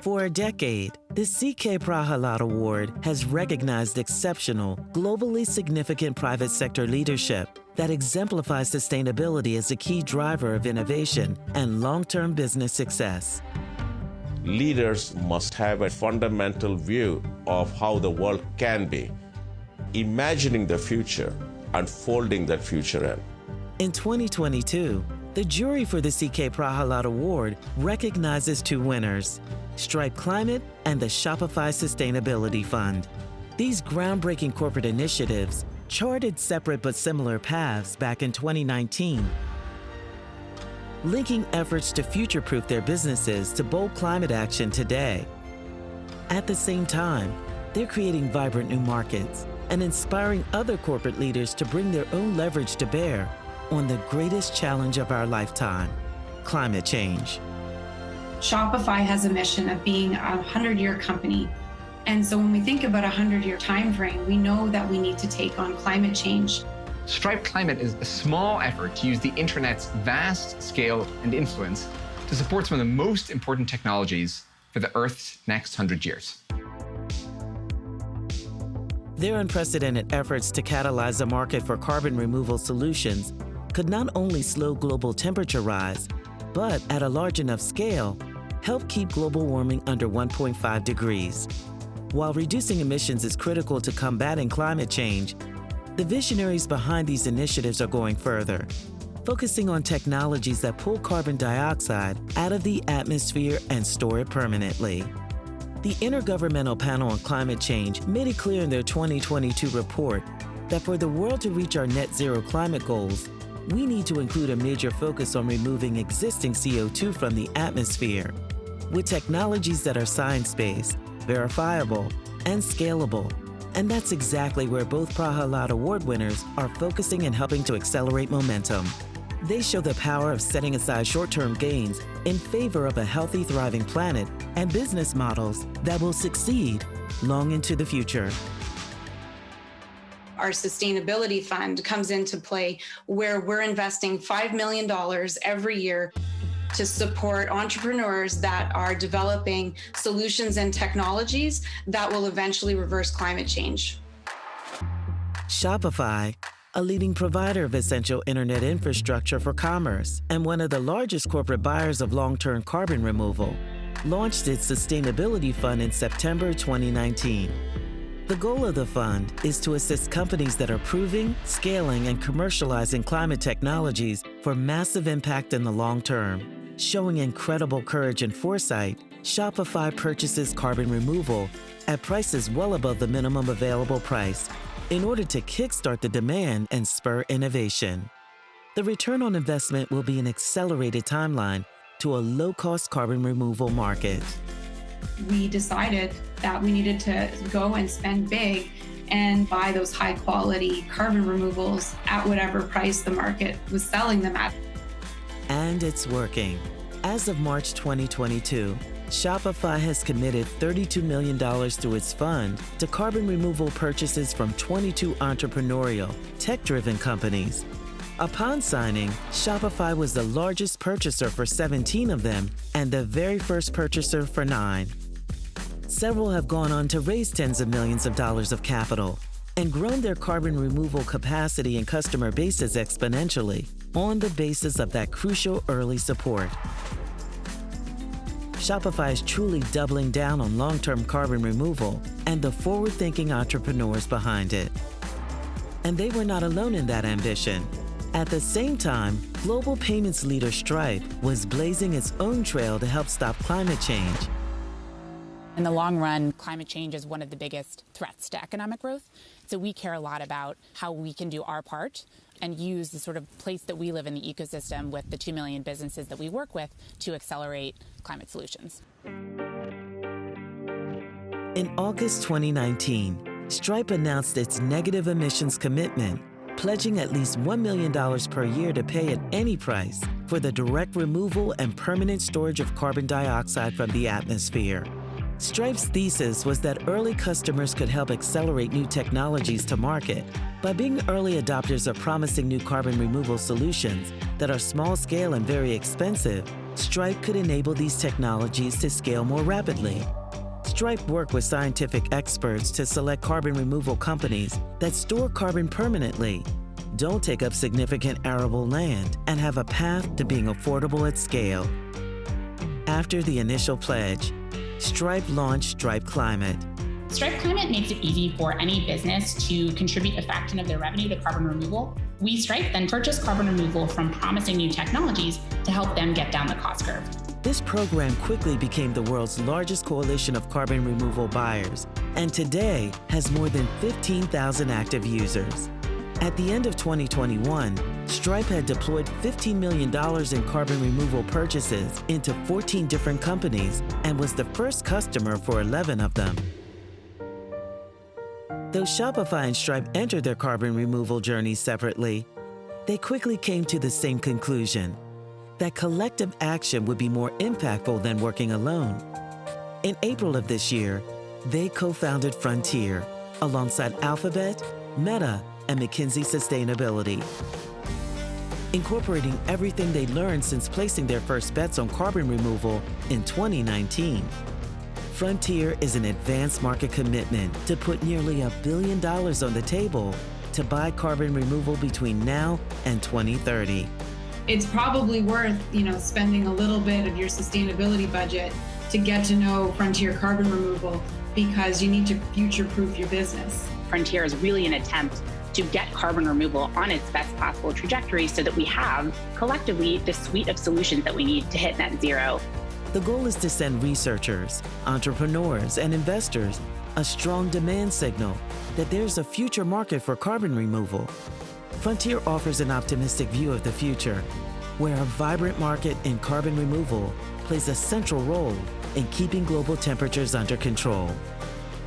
For a decade, the CEF Prahalad Award has recognized exceptional, globally significant private sector leadership that exemplifies sustainability as a key driver of innovation and long-term business success. Leaders must have a fundamental view of how the world can be, imagining the future and folding that future in. In 2022, the jury for the CEF Prahalad Award recognizes two winners, Stripe Climate and the Shopify Sustainability Fund. These groundbreaking corporate initiatives charted separate but similar paths back in 2019, linking efforts to future-proof their businesses to bold climate action today. At the same time, they're creating vibrant new markets and inspiring other corporate leaders to bring their own leverage to bear on the greatest challenge of our lifetime, climate change. Shopify has a mission of being a 100-year company. And so when we think about a 100-year time frame, we know that we need to take on climate change. Stripe Climate is a small effort to use the internet's vast scale and influence to support some of the most important technologies for the Earth's next 100 years. Their unprecedented efforts to catalyze a market for carbon removal solutions could not only slow global temperature rise, but at a large enough scale, help keep global warming under 1.5 degrees. While reducing emissions is critical to combating climate change, the visionaries behind these initiatives are going further, focusing on technologies that pull carbon dioxide out of the atmosphere and store it permanently. The Intergovernmental Panel on Climate Change made it clear in their 2022 report that for the world to reach our net zero climate goals, we need to include a major focus on removing existing CO2 from the atmosphere with technologies that are science-based, verifiable, and scalable. And that's exactly where both Prahalad Award winners are focusing and helping to accelerate momentum. They show the power of setting aside short-term gains in favor of a healthy, thriving planet and business models that will succeed long into the future. Our sustainability fund comes into play where we're investing $5 million every year to support entrepreneurs that are developing solutions and technologies that will eventually reverse climate change. Shopify, a leading provider of essential internet infrastructure for commerce and one of the largest corporate buyers of long-term carbon removal, launched its sustainability fund in September 2019. The goal of the fund is to assist companies that are proving, scaling, and commercializing climate technologies for massive impact in the long term. Showing incredible courage and foresight, Shopify purchases carbon removal at prices well above the minimum available price in order to kickstart the demand and spur innovation. The return on investment will be an accelerated timeline to a low-cost carbon removal market. We decided that we needed to go and spend big and buy those high-quality carbon removals at whatever price the market was selling them at. And it's working. As of March 2022, Shopify has committed $32 million through its fund to carbon removal purchases from 22 entrepreneurial, tech-driven companies. Upon signing, Shopify was the largest purchaser for 17 of them and the very first purchaser for 9. Several have gone on to raise tens of millions of dollars of capital and grown their carbon removal capacity and customer bases exponentially on the basis of that crucial early support. Shopify is truly doubling down on long-term carbon removal and the forward-thinking entrepreneurs behind it. And they were not alone in that ambition. At the same time, global payments leader Stripe was blazing its own trail to help stop climate change. In the long run, climate change is one of the biggest threats to economic growth. So we care a lot about how we can do our part and use the sort of place that we live in the ecosystem with the 2 million businesses that we work with to accelerate climate solutions. In August 2019, Stripe announced its negative emissions commitment, pledging at least $1 million per year to pay at any price for the direct removal and permanent storage of carbon dioxide from the atmosphere. Stripe's thesis was that early customers could help accelerate new technologies to market by being early adopters of promising new carbon removal solutions that are small-scale and very expensive. Stripe could enable these technologies to scale more rapidly. Stripe worked with scientific experts to select carbon removal companies that store carbon permanently, don't take up significant arable land, and have a path to being affordable at scale. After the initial pledge, Stripe launched Stripe Climate. Stripe Climate makes it easy for any business to contribute a fraction of their revenue to carbon removal. We, Stripe, then purchase carbon removal from promising new technologies to help them get down the cost curve. This program quickly became the world's largest coalition of carbon removal buyers, and today has more than 15,000 active users. At the end of 2021, Stripe had deployed $15 million in carbon removal purchases into 14 different companies and was the first customer for 11 of them. Though Shopify and Stripe entered their carbon removal journeys separately, they quickly came to the same conclusion: that collective action would be more impactful than working alone. In April of this year, they co-founded Frontier alongside Alphabet, Meta, and McKinsey Sustainability. Incorporating everything they learned since placing their first bets on carbon removal in 2019, Frontier is an advanced market commitment to put nearly $1 billion on the table to buy carbon removal between now and 2030. It's probably worth, spending a little bit of your sustainability budget to get to know Frontier Carbon Removal, because you need to future-proof your business. Frontier is really an attempt to get carbon removal on its best possible trajectory so that we have, collectively, the suite of solutions that we need to hit net zero. The goal is to send researchers, entrepreneurs, and investors a strong demand signal that there's a future market for carbon removal. Frontier offers an optimistic view of the future, where a vibrant market in carbon removal plays a central role in keeping global temperatures under control.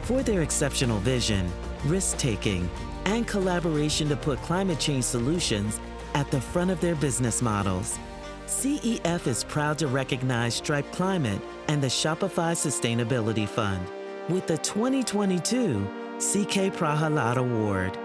For their exceptional vision, risk-taking, and collaboration to put climate change solutions at the front of their business models, CEF is proud to recognize Stripe Climate and the Shopify Sustainability Fund with the 2022 CK Prahalad Award.